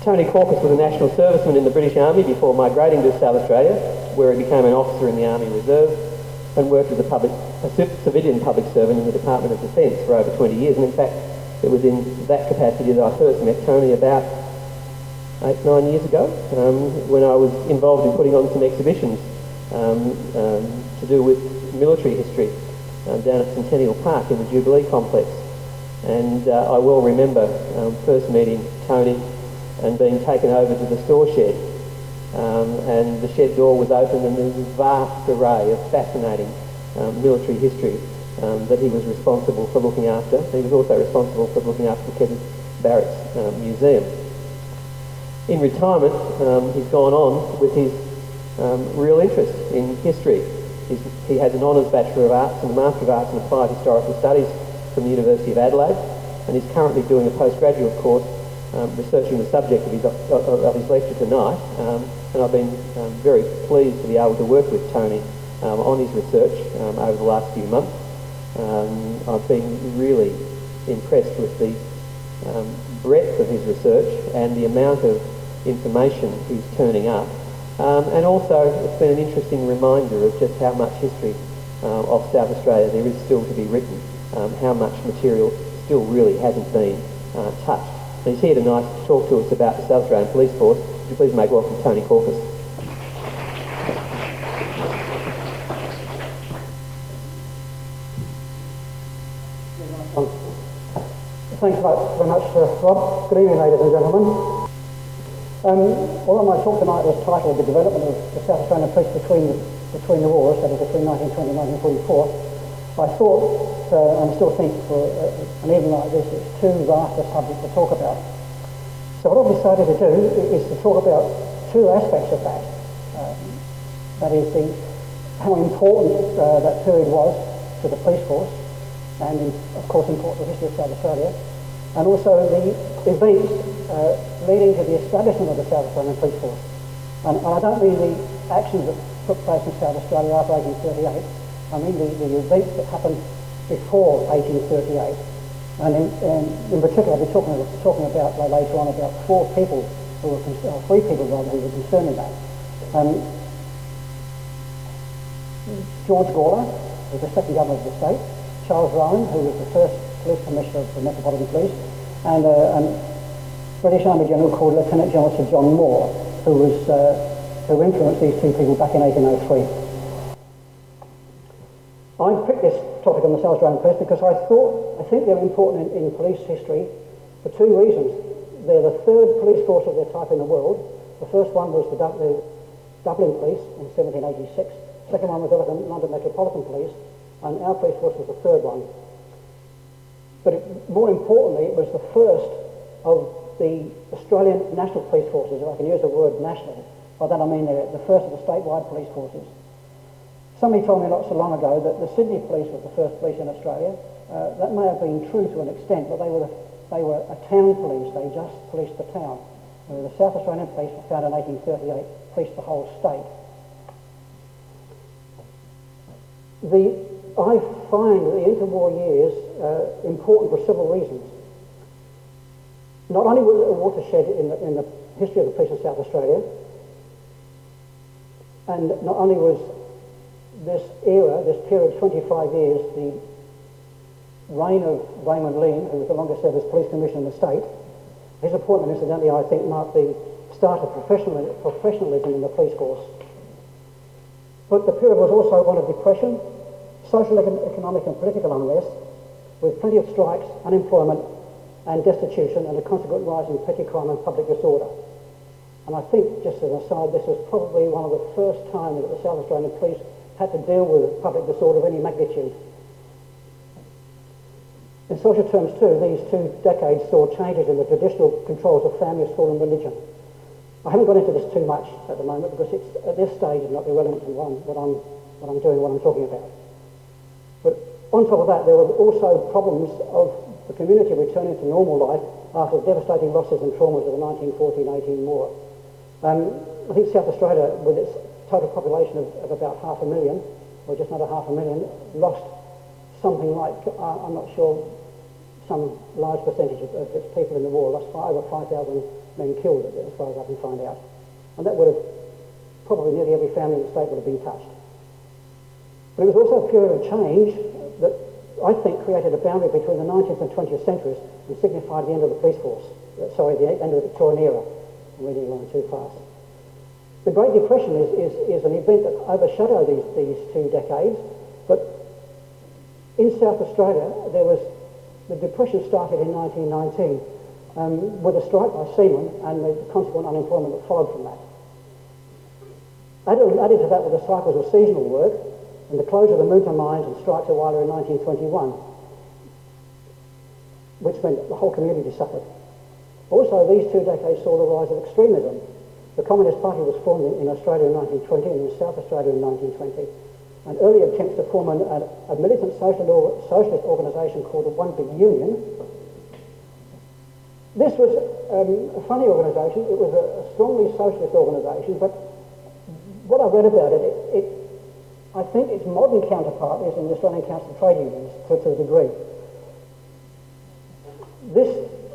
Tony Kaukas was a national serviceman in the British Army before migrating to South Australia, where he became an officer in the Army Reserve and worked as a civilian public servant in the Department of Defence for over 20 years. And in fact, it was in that capacity that I first met Tony about 8-9 years ago, when I was involved in putting on some exhibitions to do with military history down at Centennial Park in the Jubilee complex. And I well remember first meeting Tony and being taken over to the store shed, and the shed door was open and there was a vast array of fascinating military history that he was responsible for looking after. He was also responsible for looking after the Kedden Barracks Museum. In retirement, he's gone on with his real interest in history. He has an Honours Bachelor of Arts and a Master of Arts in Applied Historical Studies from the University of Adelaide, and he's currently doing a postgraduate course researching the subject of his lecture tonight. And I've been very pleased to be able to work with Tony on his research over the last few months. I've been really impressed with the breadth of his research and the amount of information he's turning up. And also it's been an interesting reminder of just how much history of South Australia there is still to be written, how much material still really hasn't been touched. And he's here tonight to talk to us about the South Australian Police Force. Would you please make welcome Tony Kaukas. Thanks very much, Rob. Good evening, ladies and gentlemen. Although my talk tonight was titled The Development of the South Australian Police between the wars, that is between 1920 and 1944, I thought, and still think, for an evening like this, it's too vast a subject to talk about. So what I've decided to do is to talk about two aspects of that. That is how important that period was to the police force, and of course important to the history of South Australia, and also the events leading to the establishment of the South Australian Police Force. And I don't mean the actions that took place in South Australia after 1838, I mean the events that happened before 1838. And in particular, I'll be talking about later on about three people who were concerned in that. George Gawler, who was the second governor of the state, Charles Rowan, who was the first police commissioner of the Metropolitan Police, and a British Army general called Lieutenant General Sir John Moore, who influenced these two people back in 1803. I picked this topic on the South Australian Police because I think they're important in police history for two reasons. They're the third police force of their type in the world. The first one was the Dublin Police in 1786. The second one was the London Metropolitan Police, and our police force was the third one. But more importantly, it was the first of the Australian national police forces, if I can use the word national. By that I mean they're the first of the statewide police forces. Somebody told me not so long ago that the Sydney Police was the first police in Australia. That may have been true to an extent, but they were a town police. They just policed the town. The South Australian Police was founded in 1838, policed the whole state. I find the interwar years important for several reasons. Not only was it a watershed in the history of the police in South Australia, and not only was this period, 25 years, the reign of Raymond Leane, who was the longest service police commissioner in the state. His appointment, incidentally, I think marked the start of professionalism in the police force. But the period was also one of depression, social, economic and political unrest, with plenty of strikes, unemployment and destitution, and a consequent rise in petty crime and public disorder. And I think, just as an aside, this was probably one of the first times that the South Australian Police had to deal with public disorder of any magnitude. In social terms too, these 2 decades saw changes in the traditional controls of family, school and religion. I haven't gone into this too much at the moment because it's, at this stage, it's not irrelevant to what I'm talking about. But on top of that, there were also problems of the community returning to normal life after the devastating losses and traumas of the 1914-18 war. I think South Australia, with its total population of about 500,000, or just under 500,000, lost something like, I'm not sure, some large percentage of its people in the war, lost over 5,000 men killed, as far as I can find out. And that would have, probably nearly every family in the state would have been touched. But it was also a period of change that I think created a boundary between the 19th and 20th centuries and signified the end of the police force. The end of the Victorian era. I'm reading along too fast. The Great Depression is an event that overshadowed these 2 decades, but in South Australia, the Depression started in 1919 with a strike by seamen and the consequent unemployment that followed from that. Added to that were the cycles of seasonal work and the closure of the Moonta mines and strikes at Whyalla in 1921, which meant the whole community suffered. Also, these 2 decades saw the rise of extremism. The Communist Party was formed in Australia in 1920 and in South Australia in 1920. And early attempts to form a militant socialist organisation called the One Big Union. This was a funny organisation. It was a strongly socialist organisation, but what I read about it, I think its modern counterpart is in the Australian Council of Trade Unions to a degree. This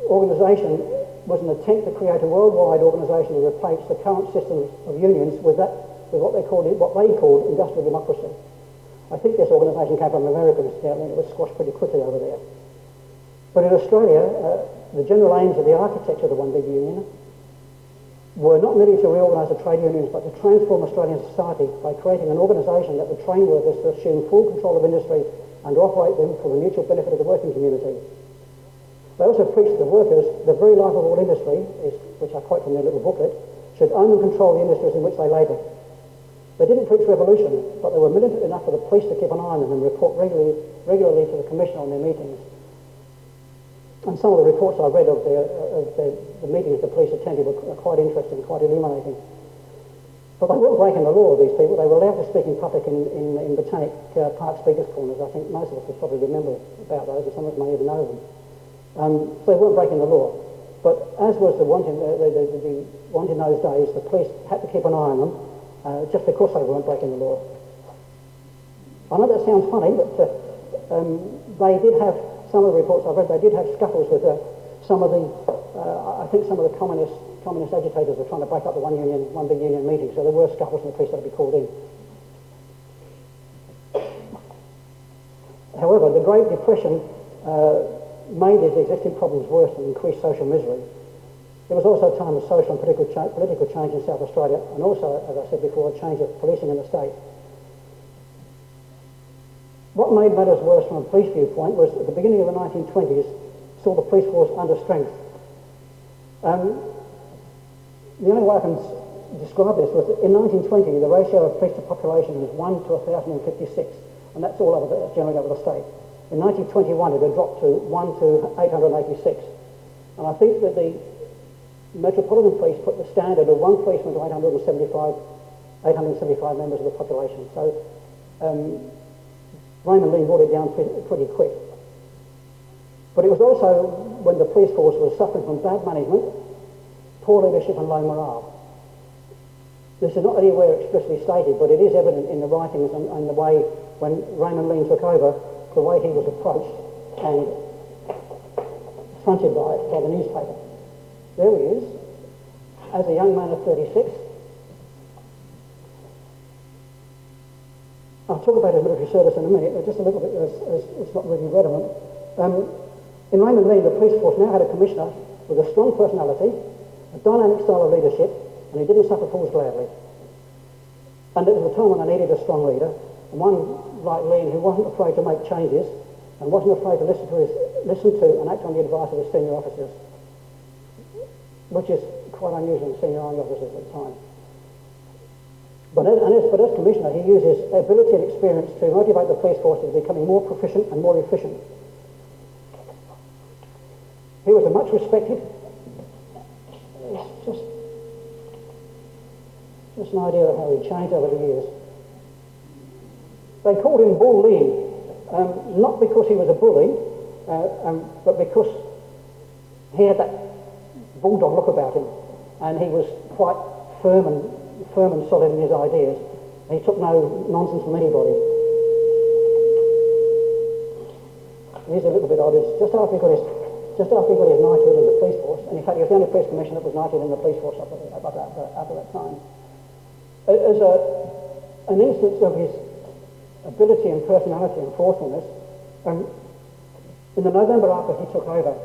organisation was an attempt to create a worldwide organisation to replace the current system of unions with what they called industrial democracy. I think this organisation came from America, incidentally, and it was squashed pretty quickly over there. But in Australia, the general aims of the architecture of the One Big Union were not merely to reorganise the trade unions, but to transform Australian society by creating an organisation that would train workers to assume full control of industry and to operate them for the mutual benefit of the working community. They also preached to the workers the very life of all industry, which I quote from their little booklet, should own and control the industries in which they labour. They didn't preach revolution, but they were militant enough for the police to keep an eye on them and report regularly to the Commission on their meetings. And some of the reports I read of the meetings the police attended were quite interesting, quite illuminating. But they weren't breaking the law, these people. They were allowed to speak in public in Botanic Park Speakers' Corners. I think most of us would probably remember about those, and some of us may even know them. So they weren't breaking the law. But as was the want in those days, the police had to keep an eye on them just because they weren't breaking the law. I know that sounds funny, but they did have, some of the reports I've read, they did have scuffles with some of the communist agitators were trying to break up the One Big Union meeting, so there were scuffles and the police had to be called in. However, the Great Depression made these existing problems worse and increased social misery. It was also a time of social and political change in South Australia, and also, as I said before, a change of policing in the state. What made matters worse from a police viewpoint was at the beginning of the 1920s saw the police force under strength. The only way I can describe this was that in 1920 the ratio of police to population was 1 to 1,056, and that's generally over the state. In 1921 it had dropped to 1 to 886, and I think that the Metropolitan Police put the standard of 1 policeman to 875 members of the population. So Raymond Leane brought it down pretty quick. But it was also when the police force was suffering from bad management, poor leadership and low morale. This is not anywhere explicitly stated, but it is evident in the writings and the way when Raymond Leane took over, the way he was approached and fronted by the newspaper. There he is, as a young man of 36. I'll talk about his military service in a minute, but just a little bit as it's not really relevant. In Raymond Leane, the police force now had a commissioner with a strong personality, a dynamic style of leadership, and he didn't suffer fools gladly. And it was a time when they needed a strong leader, and one like Leane who wasn't afraid to make changes and wasn't afraid to listen to and act on the advice of his senior officers, which is quite unusual in senior army officers at the time. But as commissioner, he used his ability and experience to motivate the police force to becoming more proficient and more efficient. He was a much respected. It's just an idea of how he changed over the years. They called him Bull Leane, not because he was a bully, but because he had that bulldog look about him, and he was quite firm and solid in his ideas. He took no nonsense from anybody. Here's a little bit odd. It's just after he got his just after he got his knighthood in the police force, and in fact he was the only police commissioner that was knighted in the police force up at that time, as an instance of his ability and personality and forcefulness, in the November after he took over,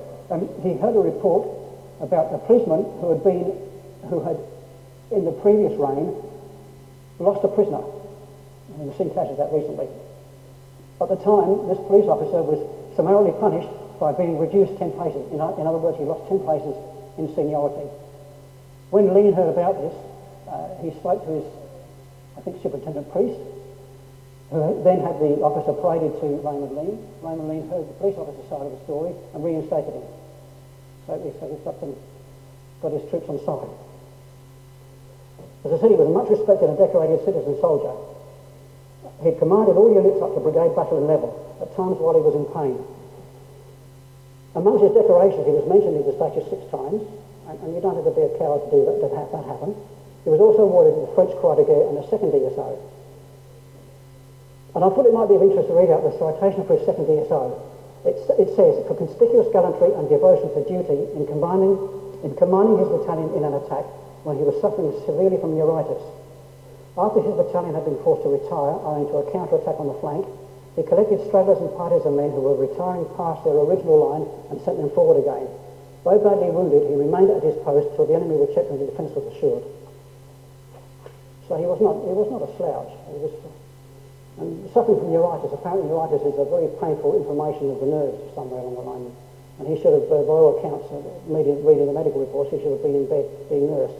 he heard a report about a policeman who had in the previous reign lost a prisoner. We've seen flashes of that recently. At the time, this police officer was summarily punished by being reduced 10 places. In other words, he lost 10 places in seniority. When Leane heard about this, he spoke to his, I think, superintendent priest, who then had the officer paraded to Raymond Leane. Raymond Leane heard the police officer's side of the story and reinstated him. So he's got his troops on side. As I said, he was a much respected and decorated citizen soldier. He commanded all units up to brigade battalion level, at times while he was in pain. Amongst his decorations, he was mentioned in dispatches 6 times, and you don't have to be a coward to do that, to have that happen. He was also awarded the French Croix de Guerre and a second DSO. And I thought it might be of interest to read out the citation for his second DSO. It says, for conspicuous gallantry and devotion to duty in commanding his battalion in an attack when he was suffering severely from neuritis. After his battalion had been forced to retire owing to a counter-attack on the flank, he collected stragglers and parties of men who were retiring past their original line and sent them forward again. Though badly wounded, he remained at his post till the enemy were checked and the defence was assured. So he was not a slouch. And suffering from neuritis. Apparently neuritis is a very painful inflammation of the nerves somewhere along the line. And he should have, by all accounts, reading the medical reports, he should have been in bed being nursed.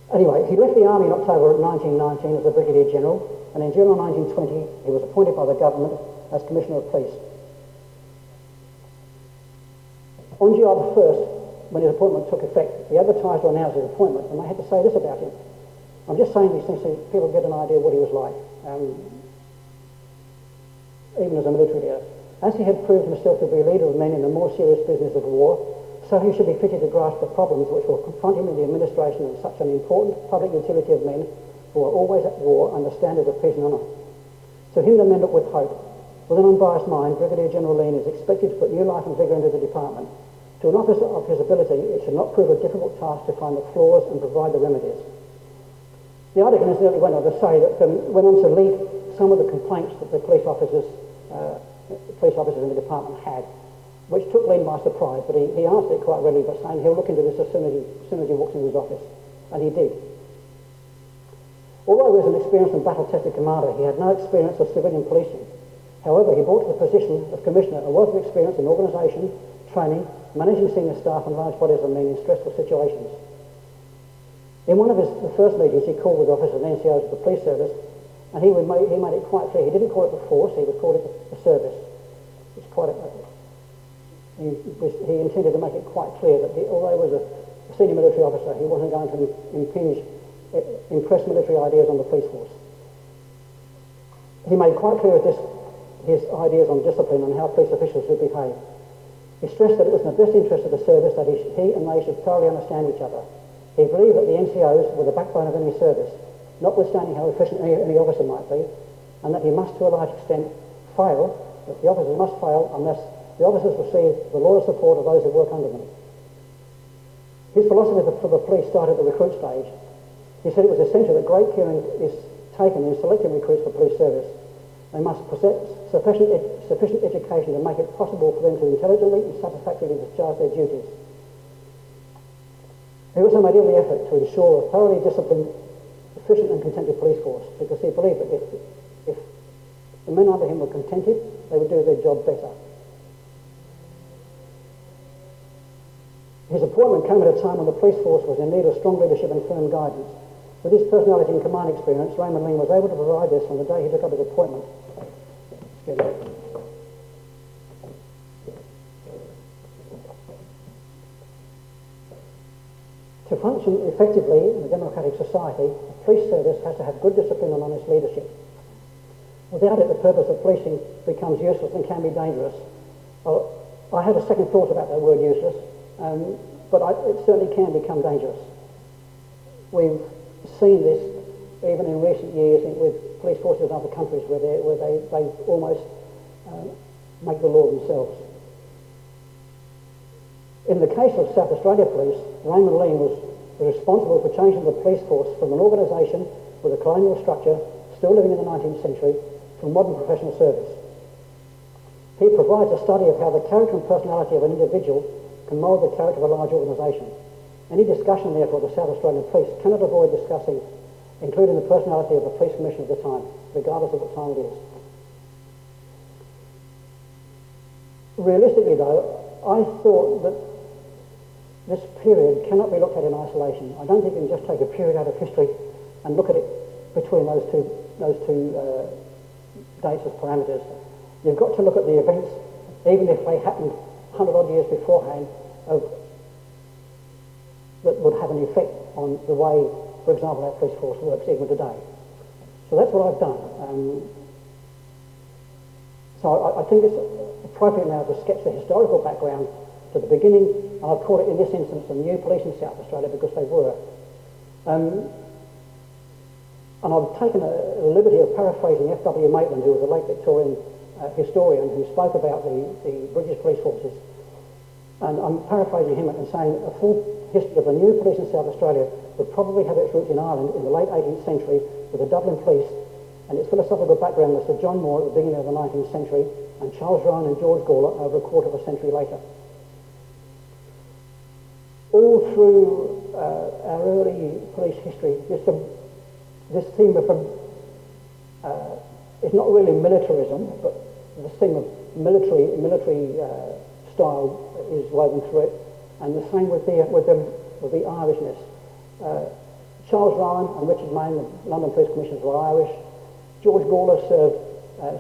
Anyway, he left the army in October 1919 as a brigadier general, and in July 1920 he was appointed by the government as Commissioner of Police. On July the 1st, when his appointment took effect, the advertiser announced his appointment, and they had to say this about him. I'm just saying these things so people get an idea of what he was like, even as a military leader. As he had proved himself to be a leader of men in the more serious business of war, so he should be fitted to grasp the problems which will confront him in the administration of such an important public utility of men who are always at war under standards of peace and honour. To him the men look with hope. With an unbiased mind, Brigadier General Leane is expected to put new life and vigour into the department. To an officer of his ability, it should not prove a difficult task to find the flaws and provide the remedies. The article incidentally went on to say that went on to lead some of the complaints that the police officers in the department had, which took Leane by surprise, but he answered it quite readily by saying he'll look into this as soon as he walks into his office. And he did. Although he was an experienced and battle-tested commander, he had no experience of civilian policing. However, he brought to the position of commissioner a wealth of experience in organisation, training, managing senior staff and large bodies of men in stressful situations. In one of the first meetings, he called with officers and NCOs of the police service, and he made it quite clear. He didn't call it the force, he would call it the service. It's quite he intended to make it quite clear that although he was a senior military officer, he wasn't going to impress military ideas on the police force. He made quite clear his ideas on discipline and how police officials should behave. He stressed that it was in the best interest of the service that he and they should thoroughly understand each other. He believed that the NCOs were the backbone of any service, notwithstanding how efficient any officer might be, and that he must, to a large extent, fail, that the officers must fail unless the officers receive the loyal support of those who work under them. His philosophy for the police started at the recruit stage. He said it was essential that great care is taken in selecting recruits for police service. They must possess sufficient education to make it possible for them to intelligently and satisfactorily discharge their duties. He also made every effort to ensure a thoroughly disciplined, efficient and contented police force, because he believed that if the men under him were contented, they would do their job better. His appointment came at a time when the police force was in need of strong leadership and firm guidance. With his personality and command experience, Raymond Leane was able to provide this from the day he took up his appointment. To function effectively in a democratic society, the police service has to have good discipline and honest leadership. Without it, the purpose of policing becomes useless and can be dangerous. I had a second thought about that word useless, but it certainly can become dangerous. We've seen this even in recent years with police forces in other countries where they almost make the law themselves. In the case of South Australia Police, Raymond Leane was responsible for changing the police force from an organisation with a colonial structure, still living in the 19th century, to a modern professional service. He provides a study of how the character and personality of an individual can mould the character of a large organisation. Any discussion, therefore, of the South Australian Police cannot avoid discussing, including the personality of the police commissioner of the time, regardless of what time it is. Realistically, though, I thought that this period cannot be looked at in isolation. I don't think you can just take a period out of history and look at it between those two dates as parameters. You've got to look at the events, even if they happened 100 odd years beforehand, that would have an effect on the way, for example, our police force works even today. So that's what I've done. So I think it's appropriate now to sketch the historical background to the beginning, and I've called it in this instance the new police in South Australia because they were. And I've taken a liberty of paraphrasing F.W. Maitland, who was a late Victorian historian who spoke about the British police forces. And I'm paraphrasing him and saying a full history of the new police in South Australia would probably have its roots in Ireland in the late 18th century with the Dublin police, and its philosophical background was Sir John Moore at the beginning of the 19th century and Charles Ryan and George Gawler over a quarter of a century later. All through our early police history, this theme of it's not really militarism, but the theme of military style is woven through it, and the same with the Irishness. Charles Ryan and Richard Mayne, the London Police Commissioners, were Irish. George Gawler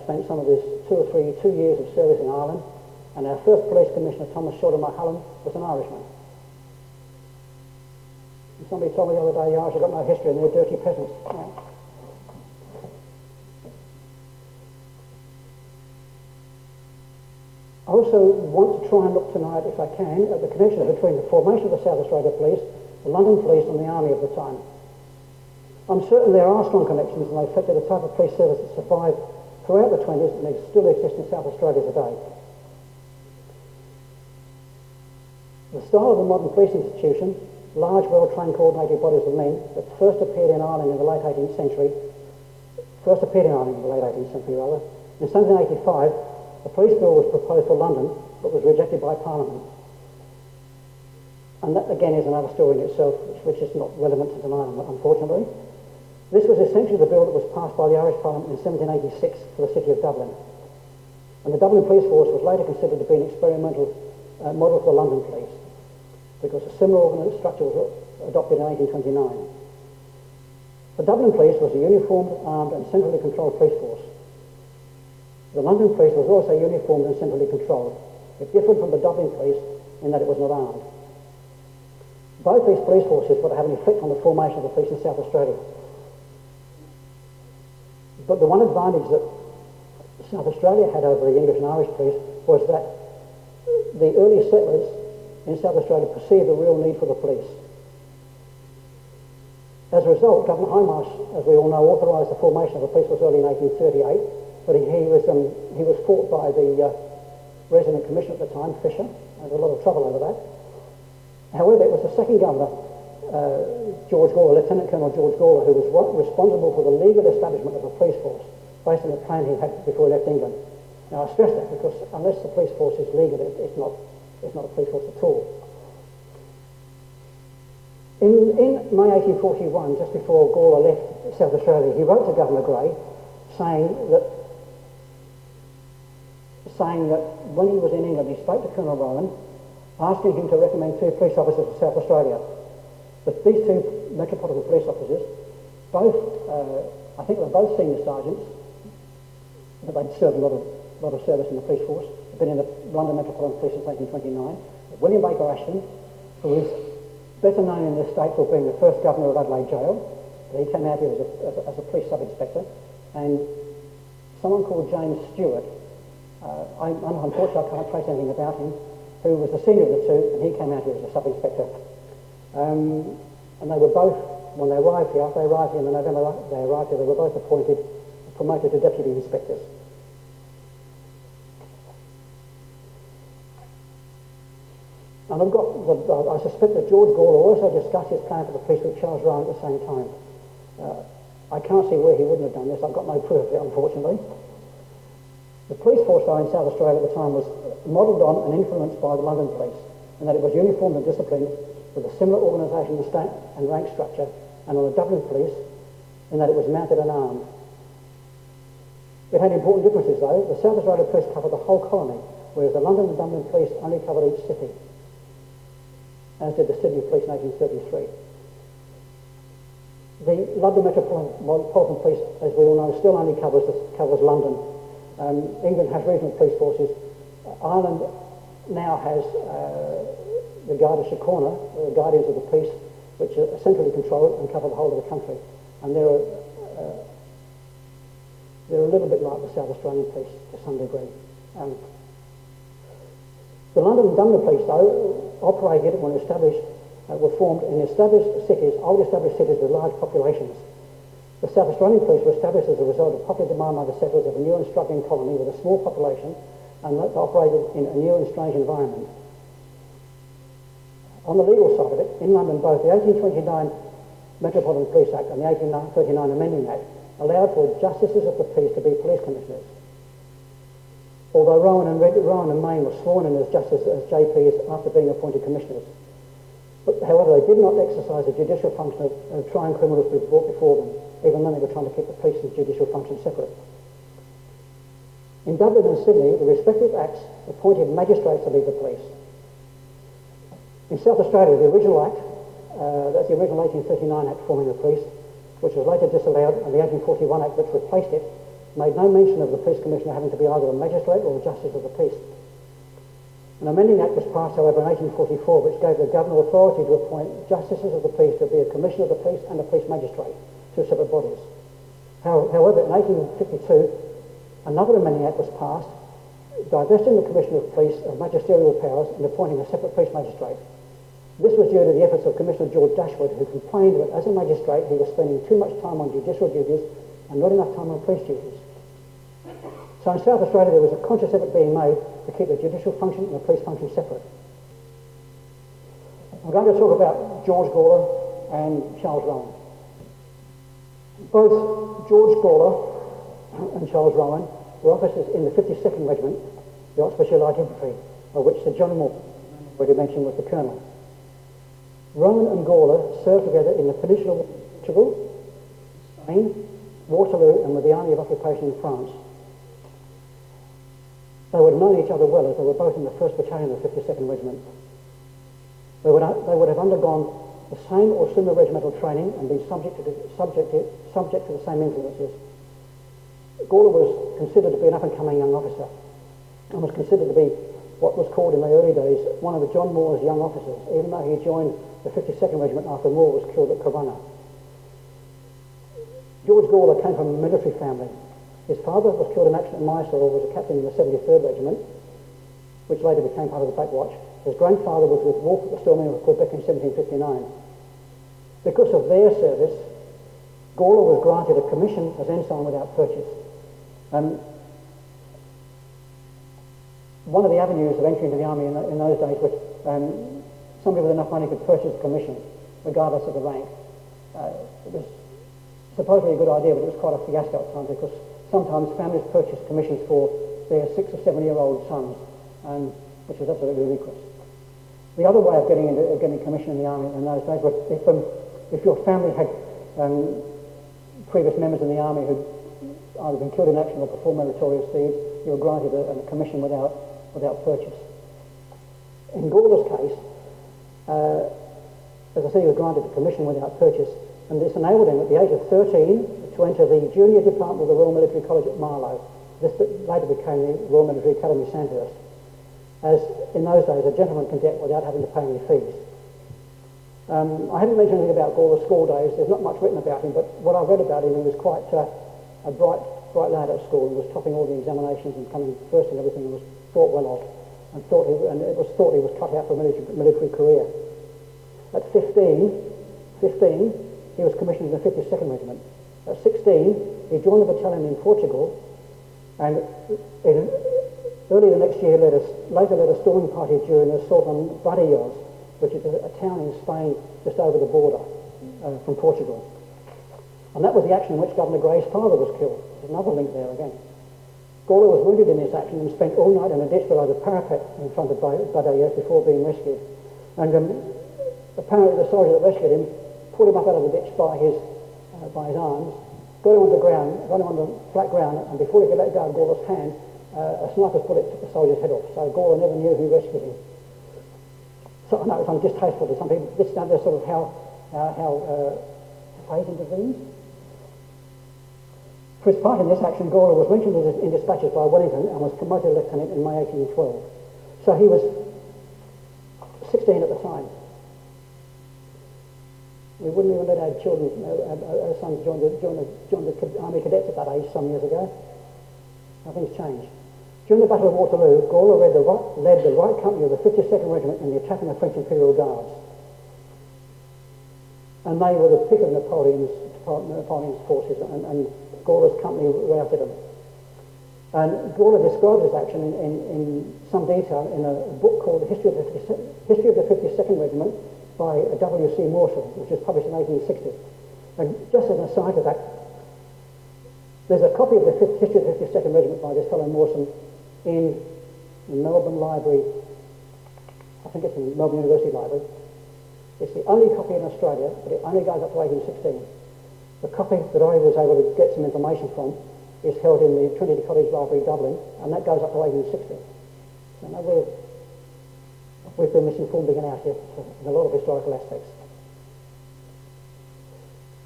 spent some of his 2 years of service in Ireland, and our first police commissioner, Thomas Shorter Mulholland, was an Irishman. And somebody told me the other day the Irish have got no history and they're dirty peasants. Yeah. I also want to try and look tonight, if I can, at the connection between the formation of the South Australia Police, the London Police and the Army of the time. I'm certain there are strong connections and they affected the type of police service that survived throughout the 20s and they still exist in South Australia today. The style of the modern police institution, large, well-trained, coordinated bodies of men that first appeared in Ireland in the late 18th century, In 1785, a police bill was proposed for London, but was rejected by Parliament. And that, again, is another story in itself, which is not relevant to tonight, unfortunately. This was essentially the bill that was passed by the Irish Parliament in 1786 for the city of Dublin. And the Dublin police force was later considered to be an experimental model for the London police, because a similar organised structure was adopted in 1829. The Dublin police was a uniformed, armed and centrally controlled police force. The London police was also uniformed and centrally controlled. It differed from the Dublin police in that it was not armed. Both these police forces would have an effect on the formation of the police in South Australia. But the one advantage that South Australia had over the English and Irish police was that the early settlers in South Australia perceived a real need for the police. As a result, Governor Hindmarsh, as we all know, authorised the formation of the police force early in 1838, but he was fought by the resident commissioner at the time, Fisher. There was a lot of trouble over that. However, it was the second governor, George Gawler, Lieutenant Colonel George Gawler, who was responsible for the legal establishment of the police force based on the plan he had before he left England. Now, I stress that because unless the police force is legal, it's not a police force at all. In May 1841, just before Gawler left South Australia, he wrote to Governor Grey saying that when he was in England, he spoke to Colonel Rowan, asking him to recommend 2 police officers for South Australia. But these 2 Metropolitan Police officers, I think they were both senior sergeants, but they'd served a lot of service in the police force. They'd been in the London Metropolitan Police since 1829. William Baker Ashton, who is better known in the state for being the first governor of Adelaide Jail. He came out here as a police sub-inspector. And someone called James Stewart, unfortunately I can't trace anything about him, who was the senior of the 2, and he came out here as a sub-inspector. And they were both, when they arrived here, after they arrived here in November, they were both promoted to deputy inspectors. And I suspect that George Gawler also discussed his plan for the police with Charles Rowan at the same time. I can't see where he wouldn't have done this. I've got no proof of it, unfortunately. The police force, though, in South Australia at the time was modelled on and influenced by the London police, in that it was uniformed and disciplined with a similar organisation and rank structure, and on the Dublin police, in that it was mounted and armed. It had important differences, though. The South Australia police covered the whole colony, whereas the London and Dublin police only covered each city, as did the Sydney police in 1833. The London Metropolitan Police, as we all know, still only covers London. England has regional police forces. Ireland now has the Garda Síochána, the Guardians of the Peace, which are centrally controlled and cover the whole of the country. And they're a little bit like the South Australian police to some degree. The London and Dublin police, though, operated when established, were formed in old established cities with large populations. The South Australian police were established as a result of popular demand by the settlers of a new and struggling colony with a small population, and that operated in a new and strange environment. On the legal side of it, in London, both the 1829 Metropolitan Police Act and the 1839 Amending Act allowed for justices of the peace to be police commissioners. Although Rowan and Maine were sworn in as justices as JPs after being appointed commissioners. But, however, they did not exercise the judicial function of trying criminals to be brought before them, even though they were trying to keep the police and judicial functions separate. In Dublin and Sydney, the respective acts appointed magistrates to lead the police. In South Australia, the original act, that's the original 1839 Act forming the police, which was later disallowed, and the 1841 Act which replaced it, made no mention of the police commissioner having to be either a magistrate or a justice of the peace. An amending act was passed, however, in 1844, which gave the governor authority to appoint justices of the peace to be a commissioner of the police and a police magistrate, two separate bodies. However, in 1852, another amending act was passed, divesting the commissioner of police of magisterial powers and appointing a separate police magistrate. This was due to the efforts of Commissioner George Dashwood, who complained that as a magistrate he was spending too much time on judicial duties and not enough time on police duties. So in South Australia there was a conscious effort being made to keep the judicial function and the police function separate. I'm going to talk about George Gawler and Charles Rowan. Both George Gawler and Charles Rowan were officers in the 52nd Regiment, the Oxfordshire Light Infantry, of which Sir John Moore, already mentioned, was the colonel. Rowan and Gawler served together in the Peninsula War in Portugal, Spain, Waterloo, and with the Army of Occupation in France. They would have known each other well, as they were both in the 1st Battalion of the 52nd Regiment. They would have undergone the same or similar regimental training and been subject to the same influences. Gawler was considered to be an up-and-coming young officer and was considered to be what was called in the early days one of the John Moore's young officers, even though he joined the 52nd Regiment after Moore was killed at Corunna. George Gawler came from a military family. His father was killed in action at Mysore, was a captain in the 73rd Regiment, which later became part of the Black Watch. His grandfather was with Wolfe at the storming of Quebec in 1759. Because of their service, Gawler was granted a commission as ensign without purchase. One of the avenues of entry into the army in those days was somebody with enough money could purchase a commission, regardless of the rank. It was supposedly a good idea, but it was quite a fiasco at times, because sometimes families purchased commissions for their 6 or 7-year-old sons, which was absolutely ridiculous. The other way of getting a commission in the army in those days was if your family had previous members in the army who'd either been killed in action or performed meritorious deeds, you were granted a commission without purchase. In Gawler's case, as I said, he was granted a commission without purchase, and this enabled him at the age of 13 to enter the junior department of the Royal Military College at Marlow. This later became the Royal Military Academy, Sandhurst, as in those days a gentleman can get without having to pay any fees. I haven't mentioned anything about Gawler's school days. There's not much written about him, but what I read about him, he was quite a bright lad at school. He was topping all the examinations and coming first in everything, and was thought well of, and it was thought he was cut out for a military career. At 15, he was commissioned in the 52nd Regiment. At 16, he joined the battalion in Portugal, and Early the next year, later led a storming party during the assault on Badajoz, which is a town in Spain just over the border from Portugal. And that was the action in which Governor Gray's father was killed. There's another link there again. Gawler was wounded in this action and spent all night in a ditch below the parapet in front of Badajoz before being rescued. And apparently the soldier that rescued him pulled him up out of the ditch by his arms, got him on the ground, got him on the flat ground, and before he could let go of Gawler's hand, a sniper's bullet took the soldier's head off. So Gawler never knew who rescued him. So I know it's distasteful to some people. This is sort of how fate intervenes. For his part in this action, Gawler was mentioned in dispatches by Wellington and was promoted lieutenant in May 1812. So he was 16 at the time. We wouldn't even let our children, our sons join the army cadets at that age some years ago. Nothing's changed. During the Battle of Waterloo, Gawler led the right company of the 52nd Regiment in the attack on the French Imperial Guards. And they were the pick of Napoleon's forces, and Gawler's company routed them. And Gawler described this action in some detail in a book called The History of the 52nd Regiment by W.C. Mawson, which was published in 1860. And just as an aside to that, there's a copy of the History of the 52nd Regiment by this fellow Mawson in the Melbourne Library. I think it's in the Melbourne University Library. It's the only copy in Australia, but it only goes up to 1816. The copy that I was able to get some information from is held in the Trinity College Library, Dublin, and that goes up to 1860. So now we've been misinformed being out here in a lot of historical aspects.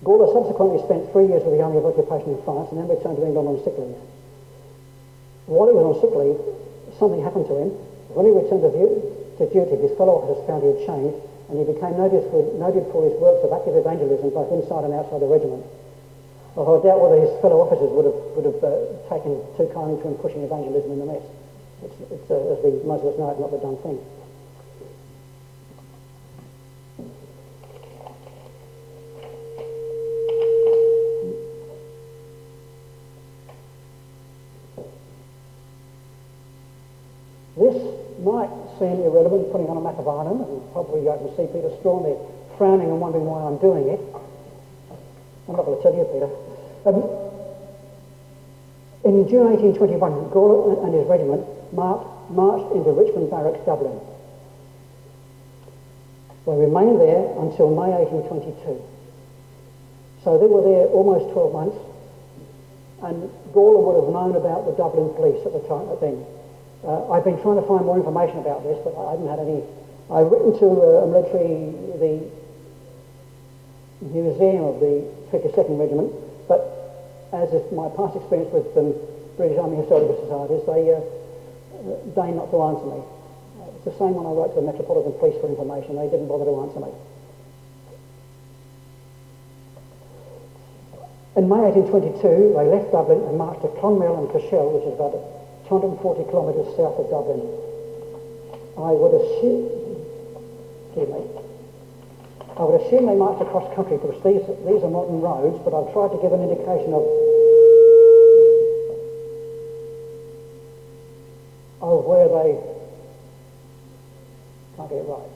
Gawler subsequently spent 3 years with the Army of Occupation in France and then returned to England on sick leave. While he was on sick leave, something happened to him. When he returned to duty, his fellow officers found he had changed, and he became noted for his works of active evangelism both inside and outside the regiment. Although I doubt whether his fellow officers would have taken too kindly to him pushing evangelism in the mess. It's as most of us know, it's not the done thing. This might seem irrelevant, putting on a map of Ireland, and probably you can see Peter Strawn there frowning and wondering why I'm doing it. I'm not going to tell you, Peter. In June 1821, Gawler and his regiment marched into Richmond Barracks, Dublin. They remained there until May 1822. So they were there almost 12 months, and Gawler would have known about the Dublin police at the time then. I've been trying to find more information about this, but I haven't had any. I've written to the museum of the 52nd Regiment, but as is my past experience with the British Army Historical Societies, they deign not to answer me. It's the same when I wrote to the Metropolitan Police for information. They didn't bother to answer me. In May 1822, they left Dublin and marched to Clonmel and Cashel, which is about 240 kilometres south of Dublin. I would assume they marched across country because these are modern roads, but I've tried to give an indication of where they can't get it right.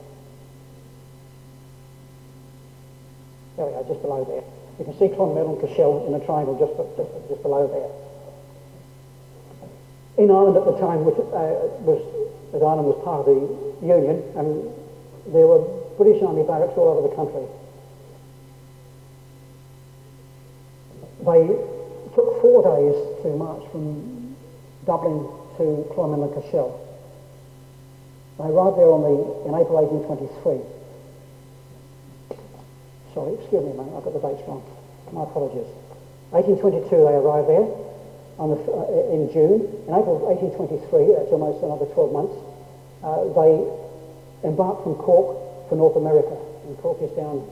There we go, just below there. You can see Clonmel and Cashel in a triangle just below there. In Ireland at the time, as Ireland was part of the Union, and there were British Army barracks all over the country. They took 4 days to march from Dublin to Clonmel and Cashel. They arrived there in April 1823. Sorry, excuse me a moment, I've got the dates wrong. My apologies. 1822 they arrived there. In June. In April 1823, that's almost another 12 months, they embarked from Cork for North America. And Cork is down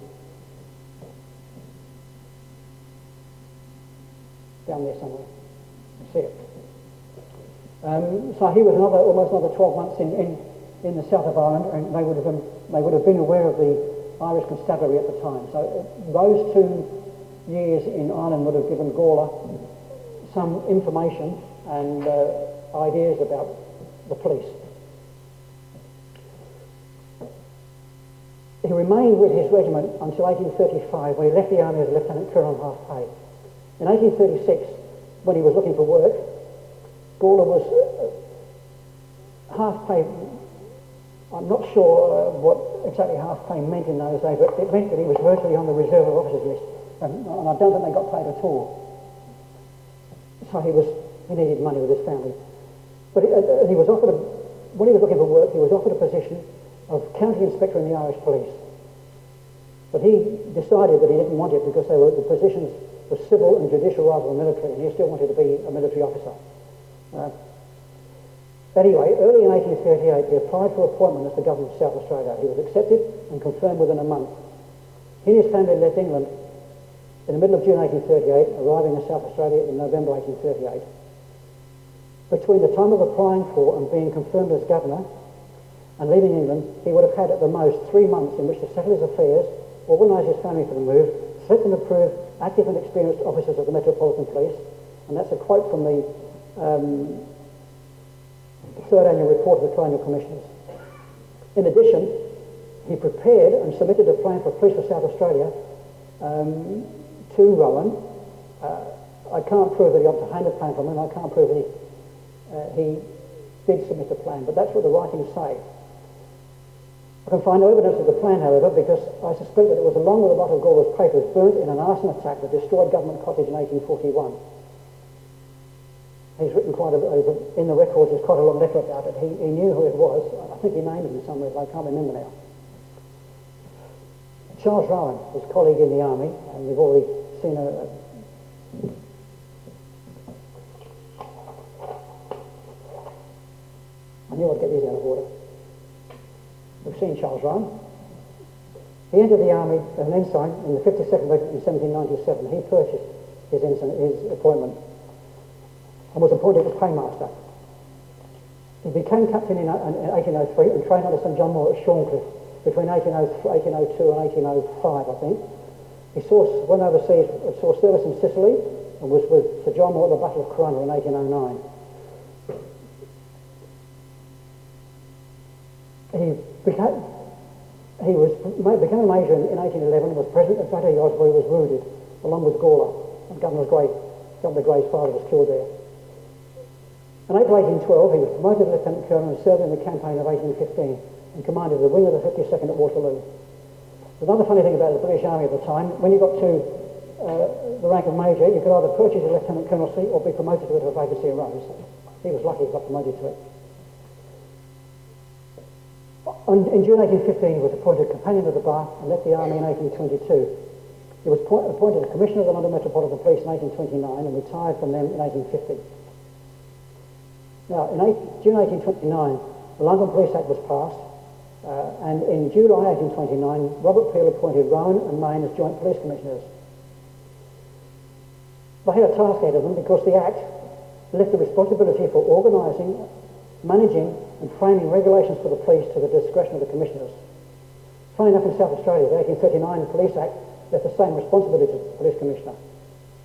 there somewhere. You see it. So he was almost another 12 months in the south of Ireland, and they would have been aware of the Irish constabulary at the time. So those 2 years in Ireland would have given Gawler some information and ideas about the police. He remained with his regiment until 1835, when he left the army as a lieutenant colonel on half pay. In 1836, when he was looking for work, Gawler was half pay. I'm not sure what exactly half pay meant in those days, but it meant that he was virtually on the reserve of officers list, and I don't think they got paid at all. So he needed money with his family. But he was offered, when he was looking for work, he was offered a position of county inspector in the Irish police. But he decided that he didn't want it because the positions were civil and judicial rather than military, and he still wanted to be a military officer. Anyway, early in 1838, he applied for appointment as the Governor of South Australia. He was accepted and confirmed within a month. He and his family left England in the middle of June 1838, arriving in South Australia in November 1838. Between the time of applying for and being confirmed as Governor and leaving England, he would have had at the most 3 months in which to settle his affairs, organise his family for the move, select and approve active and experienced officers of the Metropolitan Police, and that's a quote from the third annual report of the Colonial Commissioners. In addition, he prepared and submitted a plan for police for South Australia to Rowan. I can't prove that he obtained a plan from him. I can't prove that he did submit a plan, but that's what the writings say. I can find no evidence of the plan, however, because I suspect that it was along with a lot of Gawler's papers burnt in an arson attack that destroyed Government Cottage in 1841. He's written in the records, there's quite a long letter about it. He knew who it was. I think he named him in some ways, I can't remember now. Charles Rowan, his colleague in the army, and we've already seen I knew I'd get these out of order. We've seen Charles Rowan. He entered the army as an ensign in the 52nd Regiment in 1797. He purchased his appointment and was appointed as paymaster. He became captain in 1803 and trained under St John Moore at Shorncliffe between 1802 and 1805, I think. He went overseas, saw service in Sicily, and was with Sir John Moore at the Battle of Corunna in 1809. He became a major in 1811 and was present at Battle Yards where he was wounded, along with Gawler, and Governor Gray's father was killed there. In April 1812, he was promoted to Lieutenant Colonel and served in the campaign of 1815 and commanded the wing of the 52nd at Waterloo. Another funny thing about the British Army at the time, when you got to the rank of major, you could either purchase a lieutenant colonelcy or be promoted to it if a vacancy arose. He was lucky he got promoted to it. In June 1815, he was appointed Companion of the Bar and left the army in 1822. He was appointed Commissioner of the London Metropolitan Police in 1829 and retired from them in 1850. Now, in June 1829, the London Police Act was passed, and in July 1829, Robert Peel appointed Rowan and Mayne as Joint Police Commissioners. They had a task ahead of them because the Act left the responsibility for organising, managing and framing regulations for the police to the discretion of the commissioners. Funny enough, in South Australia, the 1839 Police Act left the same responsibility to the police commissioner.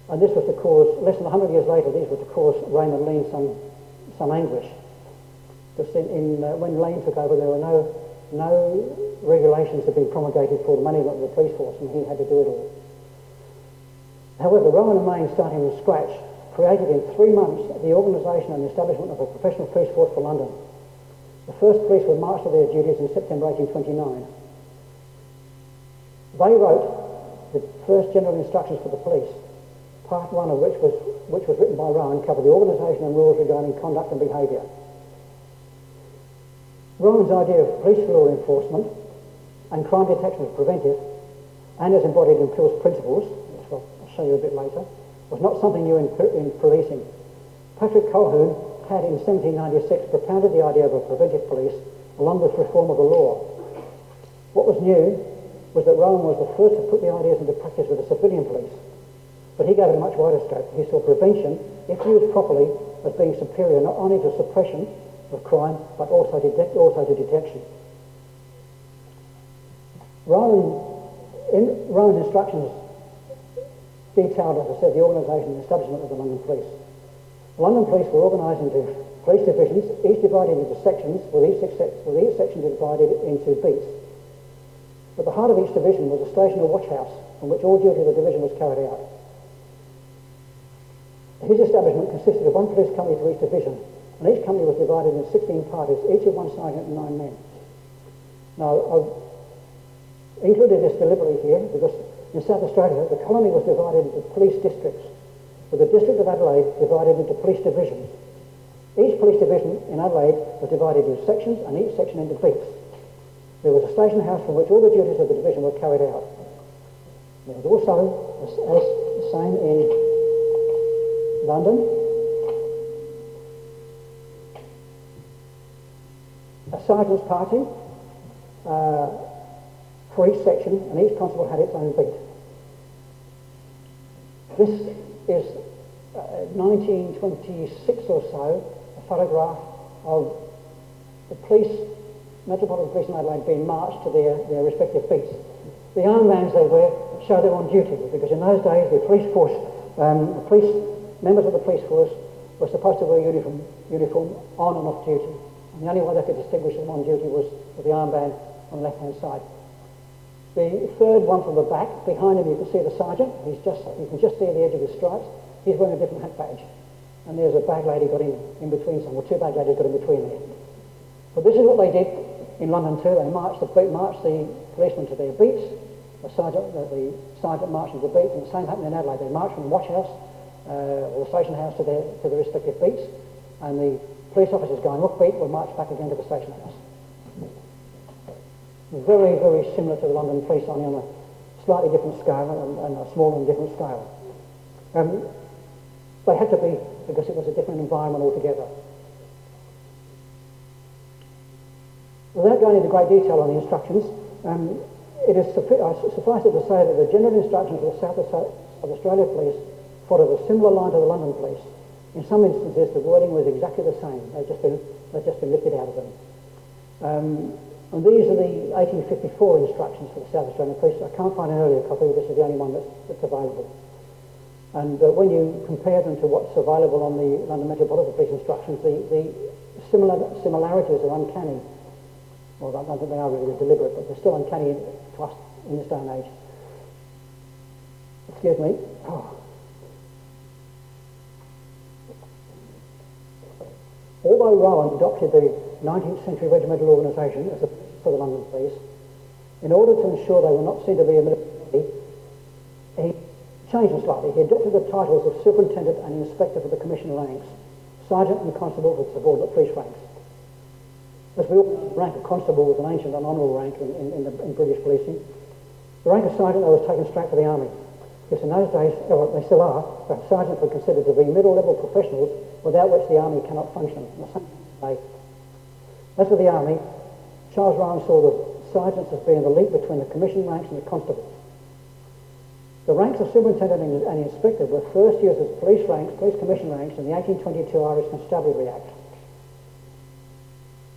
And this was to cause, less than 100 years later, these were to cause Raymond Leane some anguish. Because when Leane took over, there were no regulations had been promulgated for the management of the police force, and he had to do it all. However, Rowan and Mayne, starting from scratch, created in 3 months the organisation and establishment of a professional police force for London. The first police were marched to their duties in September 1829. They wrote the first general instructions for the police, part one of which was written by Rowan, covered the organisation and rules regarding conduct and behaviour. Rowan's idea of police law enforcement and crime detection as preventive, and as embodied in Peel's principles, which I'll show you a bit later, was not something new in policing. Patrick Colquhoun had in 1796 propounded the idea of a preventive police along with reform of the law. What was new was that Rowan was the first to put the ideas into practice with the civilian police, but he gave it a much wider scope. He saw prevention, if used properly, as being superior not only to suppression of crime but also to detection. Rowan's instructions detailed, as I said, the organisation and establishment of the London Police. The London Police were organised into police divisions, each divided into sections, with each section divided into beats. At the heart of each division was a station or watch house from which all duty of the division was carried out. His establishment consisted of one police company for each division, and each company was divided into 16 parties, each of one sergeant and 9 men. Now, I've included this deliberately here because in South Australia, the colony was divided into police districts, with the District of Adelaide divided into police divisions. Each police division in Adelaide was divided into sections, and each section into beats. There was a station house from which all the duties of the division were carried out. There was also, as the same in London, a sergeant's party for each section, and each constable had its own beat. This is 1926 or so, a photograph of the Metropolitan Police in Adelaide being marched to their respective beats. The armbands they wear show they're on duty, because in those days the police force, members of the police force were supposed to wear uniform on and off duty. And the only way they could distinguish them on duty was with the armband on the left-hand side. The third one from the back, behind him you can see the sergeant. You can just see the edge of his stripes. He's wearing a different hat badge. And there's a bag lady got in between some, or two bag ladies got in between there. But this is what they did in London too. They marched the policemen to their beats. The sergeant marched to the beats, and the same happened in Adelaide. They marched from the watch house or the station house to their respective beats, and the police officers going off beat were marched back again to the station house. Very, very similar to the London police, only on a slightly different scale and a smaller and different scale. They had to be, because it was a different environment altogether. Without going into great detail on the instructions, it is suffice it to say that the general instructions of the South Australia Police followed a similar line to the London Police. In some instances, the wording was exactly the same. They've just been lifted out of them. And these are the 1854 instructions for the South Australian Police. I can't find an earlier copy. This is the only one that's available. And when you compare them to what's available on the London Metropolitan Police instructions, the similarities are uncanny. Well, I don't think they are really deliberate, but they're still uncanny to us in this day and age. Excuse me. Oh. Although Rowan adopted the 19th century regimental organisation for the London Police, in order to ensure they were not seen to be a military, he changed them slightly. He adopted the titles of superintendent and inspector for the commission ranks, sergeant and constable for subordinate police ranks. As we all know, the rank of constable was an ancient and honourable rank in British policing. The rank of sergeant, though, was taken straight for the army. Because in those days, well, they still are, but sergeants were considered to be middle-level professionals without which the army cannot function. As for the army, Charles Rowan saw the sergeants as being the link between the commission ranks and the constables. The ranks of superintendent and inspector were first used as police commission ranks in the 1822 Irish Constabulary Act.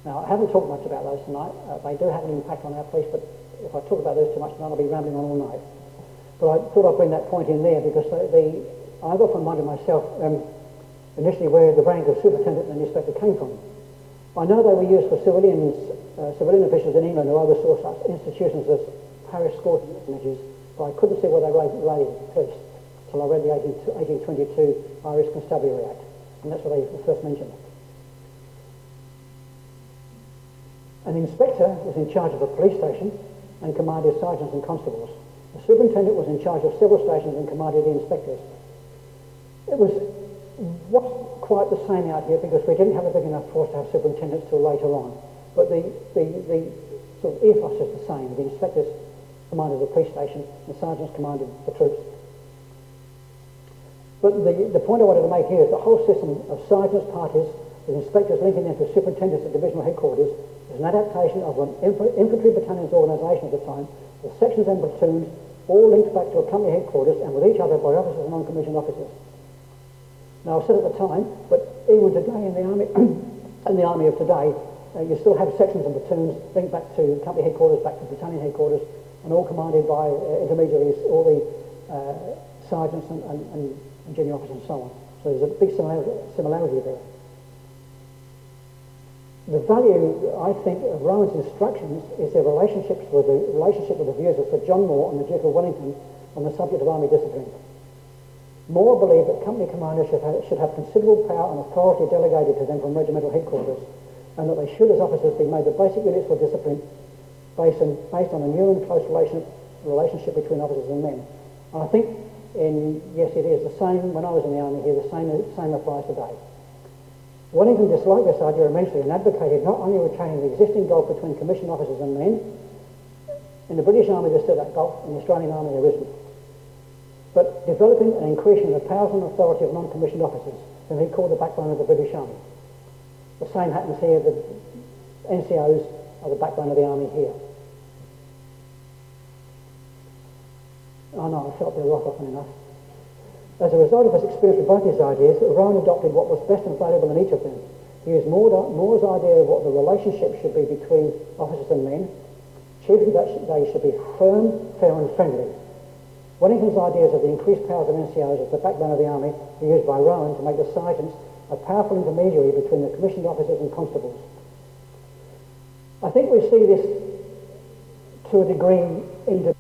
Now, I haven't talked much about those tonight. They do have an impact on our police, but if I talk about those too much tonight, I'll be rambling on all night. But I thought I'd bring that point in there because I've often wondered myself initially where the rank of superintendent and inspector came from. I know they were used for civilian officials in England who oversaw such institutions as parish courts and orphanages, but I couldn't see where they related to police until I read the 1822 Irish Constabulary Act, and that's where they were first mentioned. An inspector was in charge of a police station and commanded sergeants and constables. The superintendent was in charge of several stations and commanded the inspectors. It wasn't quite the same out here because we didn't have a big enough force to have superintendents till later on. But the sort of ethos is the same. The inspectors commanded the police station, the sergeants commanded the troops. But the point I wanted to make here is the whole system of sergeants' parties, with inspectors linking them to superintendents at divisional headquarters, is an adaptation of an infantry battalion's organisation at the time, with sections and platoons all linked back to a company headquarters and with each other by officers and non-commissioned officers. Now, I said at the time, but even today in the army, in the army of today, you still have sections and platoons linked back to company headquarters, back to battalion headquarters, and all commanded by intermediaries, all the sergeants and junior officers and so on. So there's a big similarity there. The value, I think, of Rowan's instructions is their relationship with the views of Sir John Moore and the Duke of Wellington on the subject of army discipline. Moore believed that company commanders should have considerable power and authority delegated to them from regimental headquarters, and that they should, as officers, be made the basic units for discipline based on a new and close relationship between officers and men. And I think, yes, it is the same when I was in the army here, the same applies today. Wellington disliked this idea immensely and advocated not only retaining the existing gulf between commissioned officers and men. In the British Army there's still that gulf, in the Australian Army there isn't. But developing and increasing the powers and authority of non-commissioned officers, whom he called the backbone of the British Army. The same happens here, the NCOs are the backbone of the army here. Oh no, I felt they're right often enough. As a result of his experience with both his ideas, Rowan adopted what was best and valuable in each of them. He used Moore's idea of what the relationship should be between officers and men, chiefly that they should be firm, fair and friendly. Wellington's ideas of the increased powers of NCOs as the backbone of the army were used by Rowan to make the sergeants a powerful intermediary between the commissioned officers and constables. I think we see this to a degree in